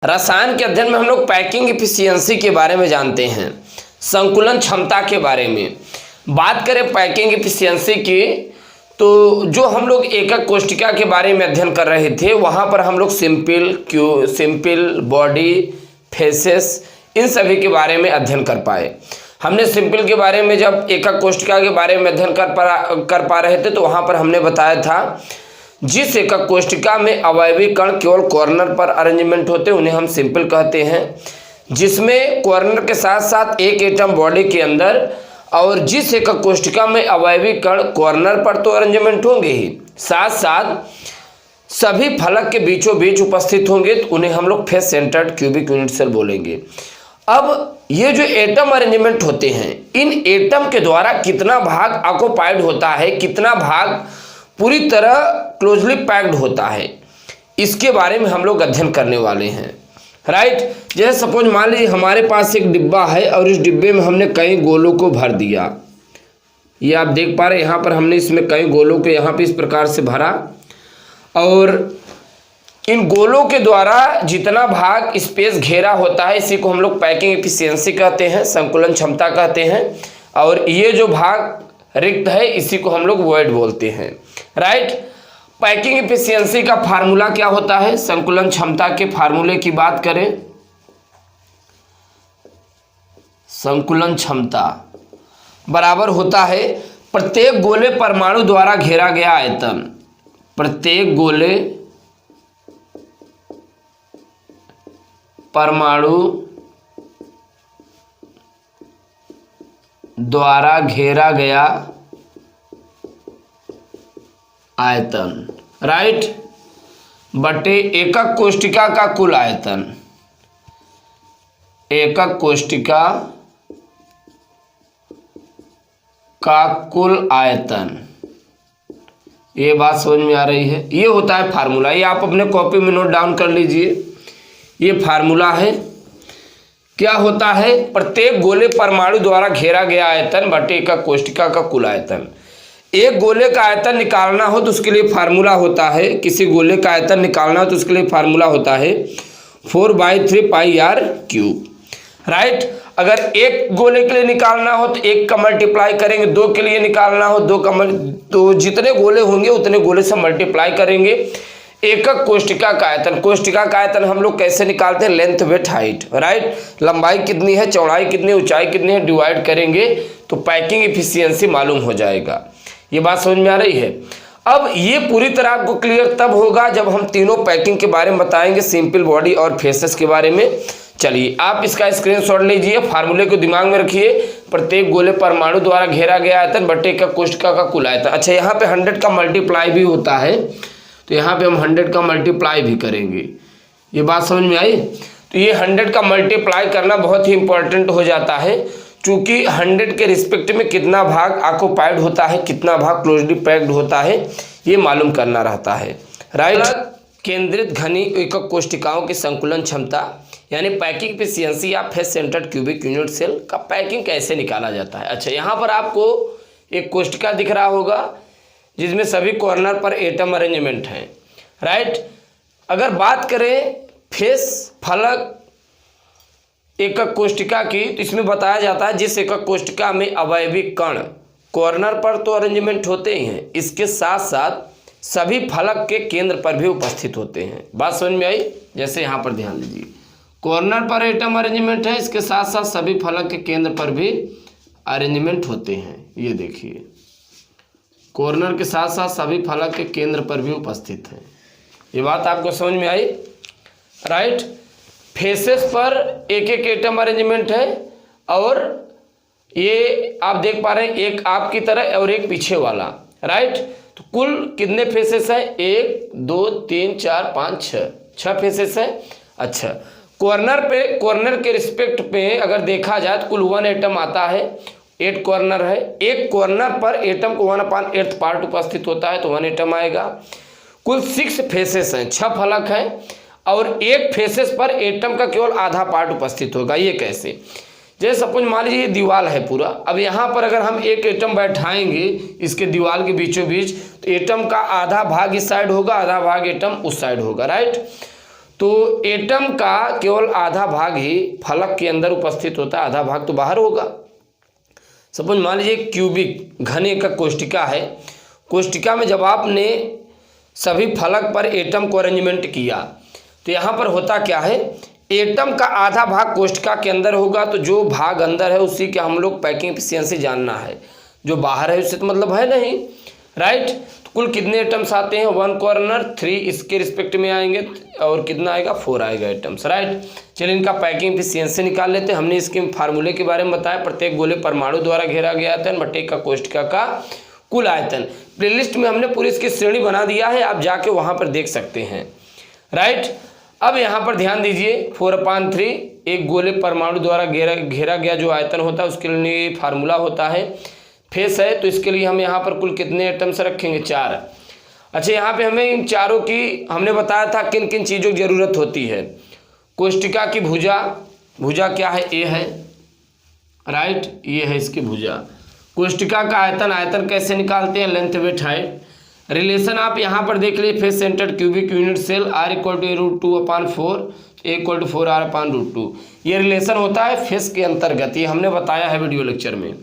रसायन के अध्ययन में हम लोग पैकिंग एफिशिएंसी के बारे में जानते हैं, संकुलन क्षमता के बारे में बात करें। पैकिंग एफिशिएंसी की तो जो हम लोग एकक कोशिका के बारे में अध्ययन कर रहे थे, वहाँ पर हम लोग सिंपल, बॉडी, फेसेस, इन सभी के बारे में अध्ययन कर पाए। हमने सिंपल के बारे में जब एकक कोशिका के बारे में अध्ययन कर पा रहे थे तो वहाँ पर हमने बताया था जिस एकक कोशिका में अवयवी कण केवल कॉर्नर पर अरेंजमेंट होते हैं उन्हें हम सिंपल कहते हैं, जिसमें कॉर्नर के साथ साथ एक एटम बॉडी के अंदर, और जिस एकक कोशिका में अवयवी कण कॉर्नर पर तो अरेंजमेंट होंगे ही, साथ साथ सभी फलक के बीचों बीच उपस्थित होंगे तो उन्हें हम लोग face centred cubic unit cell बोलेंगे। अब ये जो एटम अरेंजमेंट होते हैं, इन एटम के द्वारा कितना भाग ऑक्युपाइड होता है, कितना भाग पूरी तरह क्लोजली पैक्ड होता है, इसके बारे में हम लोग अध्ययन करने वाले हैं। राइट, जैसे सपोज मान लीजिए हमारे पास एक डिब्बा है और इस डिब्बे में हमने कई गोलों को भर दिया। ये आप देख पा रहे हैं, यहाँ पर हमने इसमें कई गोलों को यहाँ पे इस प्रकार से भरा, और इन गोलों के द्वारा जितना भाग स्पेस घेरा होता है इसी को हम लोग पैकिंग एफिशिएंसी कहते हैं, संकुलन क्षमता कहते हैं, और ये जो भाग रिक्त है इसी को हम लोग वॉइड बोलते हैं। राइट, पैकिंग एफिशिएंसी का फार्मूला क्या होता है? संकुलन क्षमता के फार्मूले की बात करें, संकुलन क्षमता बराबर होता है प्रत्येक गोले परमाणु द्वारा घेरा गया आयतन, प्रत्येक गोले परमाणु द्वारा घेरा गया आयतन, राइट, बटे एकक कोशिका का कुल आयतन, एकक कोशिका का कुल आयतन। ये बात समझ में आ रही है? ये होता है फार्मूला, ये आप अपने कॉपी में नोट डाउन कर लीजिए। ये फार्मूला है, क्या होता है? प्रत्येक गोले परमाणु द्वारा घेरा गया आयतन बटे एकक कोशिका का कुल आयतन। एक गोले का आयतन निकालना हो तो उसके लिए फार्मूला होता है, किसी गोले का आयतन निकालना हो तो उसके लिए फार्मूला होता है 4/3 πr³। राइट, अगर एक गोले के लिए निकालना हो तो एक का मल्टीप्लाई करेंगे, दो के लिए निकालना हो दो का तो जितने गोले होंगे उतने गोले से मल्टीप्लाई करेंगे। एकक कोशिका का आयतन, कोशिका का आयतन हम लोग कैसे निकालते हैं? Length width height. राइट, लंबाई कितनी है, चौड़ाई कितनी है, ऊंचाई कितनी है, डिवाइड करेंगे तो पैकिंग एफिशिएंसी मालूम हो जाएगा। ये बात समझ में आ रही है? अब ये पूरी तरह आपको क्लियर तब होगा जब हम तीनों पैकिंग के बारे में बताएंगे, सिंपल, बॉडी और फेसेस के बारे में। चलिए आप इसका स्क्रीनशॉट लीजिए, फार्मूले को दिमाग में रखिए, प्रत्येक गोले परमाणु द्वारा घेरा गया आयतन बटे एकक कोशिका का कुल आयतन। अच्छा, यहाँ पे 100 का मल्टीप्लाई भी होता है तो यहाँ पे हम 100 का मल्टीप्लाई भी करेंगे। ये बात समझ में आई? तो ये 100 का मल्टीप्लाई करना बहुत ही इंपॉर्टेंट हो जाता है, क्योंकि 100 के रिस्पेक्ट में कितना भाग ऑक्युपाइड होता है, कितना भाग क्लोजली पैक्ड होता है, ये मालूम करना रहता है। राइट, केंद्रित घनी एकक कोशिकाओं की संकुलन क्षमता यानी पैकिंग एफिशिएंसी या face centred cubic unit cell का पैकिंग कैसे निकाला जाता है। अच्छा, यहाँ पर आपको एक कोशिका दिख रहा होगा जिसमें सभी कॉर्नर पर एटम अरेंजमेंट है। राइट, अगर बात करें फेस फलक एकक कोशिका की तो इसमें बताया जाता है जिस एकक कोशिका में अवयवी कण कॉर्नर पर तो अरेंजमेंट होते ही हैं, इसके साथ साथ सभी फलक के केंद्र पर भी उपस्थित होते हैं। बात समझ में आई? जैसे यहाँ पर ध्यान दीजिए, कॉर्नर पर एटम अरेंजमेंट है, इसके साथ साथ सभी फलक के केंद्र पर भी अरेंजमेंट होते हैं। ये देखिए, कॉर्नर के साथ साथ सभी फलक के केंद्र पर भी उपस्थित हैं। ये बात आपको समझ में आई? राइट, फेसेस पर एक एक एटम अरेंजमेंट है, और ये आप देख पा रहे हैं एक आपकी तरह और एक पीछे वाला। राइट, तो कुल कितने फेसेस हैं? 1 2 3 4 5 6 फेसेस हैं। अच्छा, कॉर्नर के रिस्पेक्ट पे अगर देखा जाए तो कुल 1 एटम आता है, 8 कॉर्नर है, एक कॉर्नर पर एटम को 1/8 पार्ट उपस्थित होता है तो 1 एटम आएगा। कुल 6 फेसेस हैं, 6 फलक हैं, और एक फेसेस पर एटम का केवल आधा पार्ट उपस्थित होगा। ये कैसे? जैसे सपोज मान लीजिए ये दीवार है पूरा, अब यहाँ पर अगर हम एक एटम बैठाएंगे इसके दीवार के बीचों बीच तो एटम का आधा भाग इस साइड होगा, आधा भाग एटम उस साइड होगा। राइट, तो एटम का केवल आधा भाग ही फलक के अंदर उपस्थित होता है, आधा भाग तो बाहर होगा। सपोज मान लीजिए क्यूबिक घने का कोष्टिका है, कोष्टिका में जब आपने सभी फलक पर एटम को अरेंजमेंट किया तो यहाँ पर होता क्या है, एटम का आधा भाग कोष्टिका के अंदर होगा, तो जो भाग अंदर है उसी के हम लोग पैकिंग एफिशिएंसी जानना है, जो बाहर है उससे तो मतलब है नहीं, राइट। तो कुल कितने एटम्स आते हैं, 1 कॉर्नर 3 इसके रिस्पेक्ट में आएंगे और कितना आएगा 4 आएगा एटम्स, राइट। चलिए इनका पैकिंग एफिशिएंसी निकाल लेते हैं। हमने इसके फार्मूले के बारे में बताया, प्रत्येक गोले परमाणु द्वारा घेरा गया आयतन बटे का कोष्टिका का कुल आयतन। प्लेलिस्ट में हमने पूरी इसकी श्रेणी बना दिया है, आप जाके वहाँ पर देख सकते हैं, राइट। अब यहाँ पर ध्यान दीजिए 4/3 एक गोले परमाणु द्वारा घेरा गया जो आयतन होता है उसके लिए फार्मूला होता है। फेस है तो इसके लिए हम यहाँ पर कुल कितने एटम्स रखेंगे, 4। अच्छा, यहाँ पे हमें इन चारों की हमने बताया था किन किन चीज़ों की ज़रूरत होती है। कोष्टिका की भुजा क्या है, ए है, राइट, ये है इसकी भुजा। कोष्टिका का आयतन कैसे निकालते हैं, लेंथ विड्थ हाइट। रिलेशन आप यहाँ पर देख लीजिए, face centred cubic unit cell R = √2/4, A = 4R/√2। ये रिलेशन होता है फेस के अंतर्गत, ये हमने बताया है वीडियो लेक्चर में।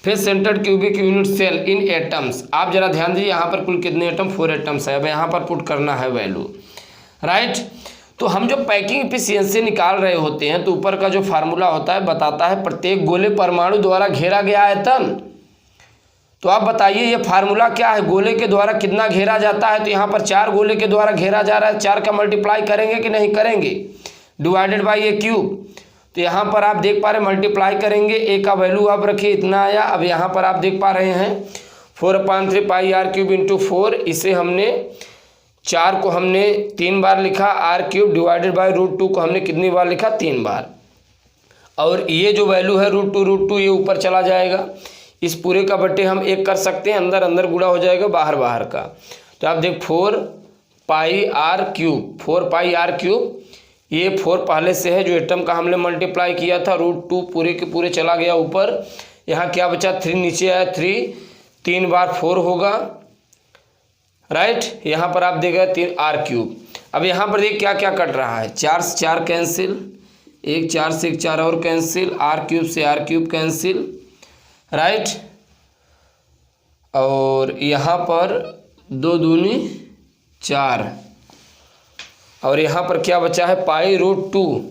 Face centred cubic unit cell इन एटम्स, आप जरा ध्यान दीजिए यहाँ पर कुल कितने एटम, 4 एटम्स है। अब यहाँ पर पुट करना है वैल्यू, राइट। तो हम जो पैकिंग एफिशिएंसी निकाल रहे होते हैं तो ऊपर का जो फार्मूला होता है बताता है प्रत्येक गोले परमाणु द्वारा घेरा गया आयतन। तो आप बताइए ये फार्मूला क्या है, गोले के द्वारा कितना घेरा जाता है, तो यहाँ पर 4 गोले के द्वारा घेरा जा रहा है, 4 का मल्टीप्लाई करेंगे कि नहीं करेंगे, डिवाइडेड बाई ए क्यूब। तो यहाँ पर आप देख पा रहे हैं मल्टीप्लाई करेंगे, ए का वैल्यू आप रखिए इतना आया। अब यहाँ पर आप देख पा रहे हैं 4/3 πr³ × 4, इसे हमने 4 को हमने 3 बार लिखा, r³ डिवाइडेड बाई √2 को हमने कितनी बार लिखा, 3 बार। और ये जो वैल्यू है √2 ये ऊपर चला जाएगा, इस पूरे का बट्टे हम 1 कर सकते हैं, अंदर अंदर गुणा हो जाएगा बाहर का। तो आप देख 4πr³, ये 4 पहले से है जो एटम का हमने मल्टीप्लाई किया था, √2 पूरे के पूरे चला गया ऊपर। यहाँ क्या बचा, 3 नीचे आया, 3 बार 4 होगा, राइट। यहाँ पर आप देखेगा 3 r³। अब यहाँ पर देख क्या क्या कट रहा है, 4 से 4 कैंसिल, 1 4 से 1 4 और कैंसिल, r³ से r³ कैंसिल, राइट। और यहाँ पर 2 दूनी 4 और यहाँ पर क्या बचा है π√2,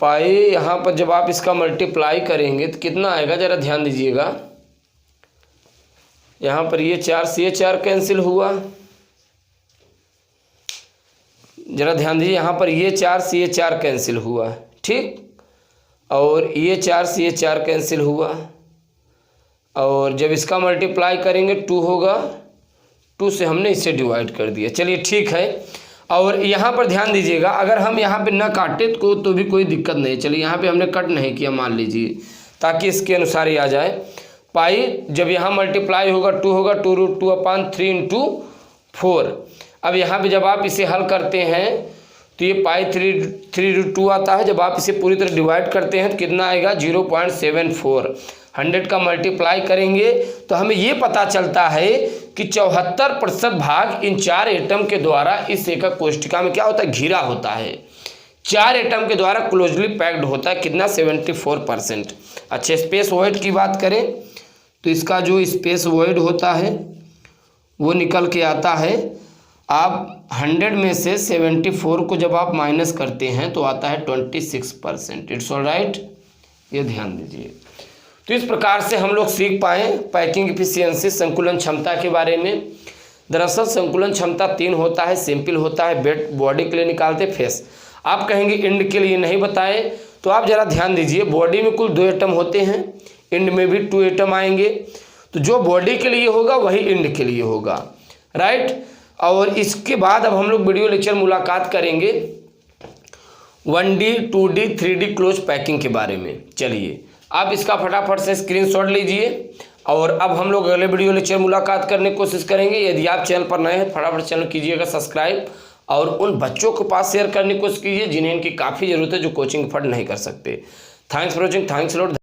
पाई यहाँ पर जब आप इसका मल्टीप्लाई करेंगे तो कितना आएगा, ज़रा ध्यान दीजिएगा। यहाँ पर ये 4 से ये 4 कैंसिल हुआ, ज़रा ध्यान दीजिए, यहाँ पर ये 4 से ये 4 कैंसिल हुआ, ठीक। और ये 4 से ये 4 कैंसिल हुआ, और जब इसका मल्टीप्लाई करेंगे 2 होगा, 2 से हमने इसे डिवाइड कर दिया। चलिए ठीक है। और यहाँ पर ध्यान दीजिएगा, अगर हम यहाँ पे न काटे तो भी कोई दिक्कत नहीं। चलिए यहाँ पे हमने कट नहीं किया मान लीजिए, ताकि इसके अनुसार ही आ जाए। पाई जब यहाँ मल्टीप्लाई होगा 2 होगा, 2√2/3 × 4। अब यहाँ पे जब आप इसे हल करते हैं तो ये π3√2 आता है। जब आप इसे पूरी तरह डिवाइड करते हैं तो कितना आएगा, 0.74। 100 का मल्टीप्लाई करेंगे तो हमें ये पता चलता है कि 74% भाग इन 4 एटम के द्वारा इस एकक कोष्टिका में क्या होता है, घिरा होता है। 4 एटम के द्वारा क्लोजली पैक्ड होता है, कितना, 74%। अच्छा, स्पेस वॉइड की बात करें तो इसका जो स्पेस वॉइड होता है वो निकल के आता है, आप 100 में से 74 को जब आप माइनस करते हैं तो आता है 26%। इट्स ऑल राइट, ये ध्यान दीजिए। तो इस प्रकार से हम लोग सीख पाए पैकिंग एफिशिएंसी, संकुलन क्षमता के बारे में। दरअसल संकुलन क्षमता 3 होता है, सिंपल होता है, बेड बॉडी के लिए निकालते फेस। आप कहेंगे इंड के लिए नहीं बताए, तो आप जरा ध्यान दीजिए, बॉडी में कुल 2 एटम होते हैं, इंड में भी 2 एटम आएंगे। तो जो बॉडी के लिए होगा वही इंड के लिए होगा, राइट। और इसके बाद अब हम लोग वीडियो लेक्चर मुलाकात करेंगे 1D 2D 3D close packing के बारे में। चलिए आप इसका फटाफट से स्क्रीनशॉट लीजिए, और अब हम लोग अगले वीडियो लेक्चर मुलाकात करने की कोशिश करेंगे। यदि आप चैनल पर नए हैं फटाफट चैनल कीजिएगा सब्सक्राइब, और उन बच्चों के पास शेयर करने की कोशिश कीजिए जिन्हें इनकी काफ़ी ज़रूरत है, जो कोचिंग अफोर्ड नहीं कर सकते। Thanks for watching, thanks lot.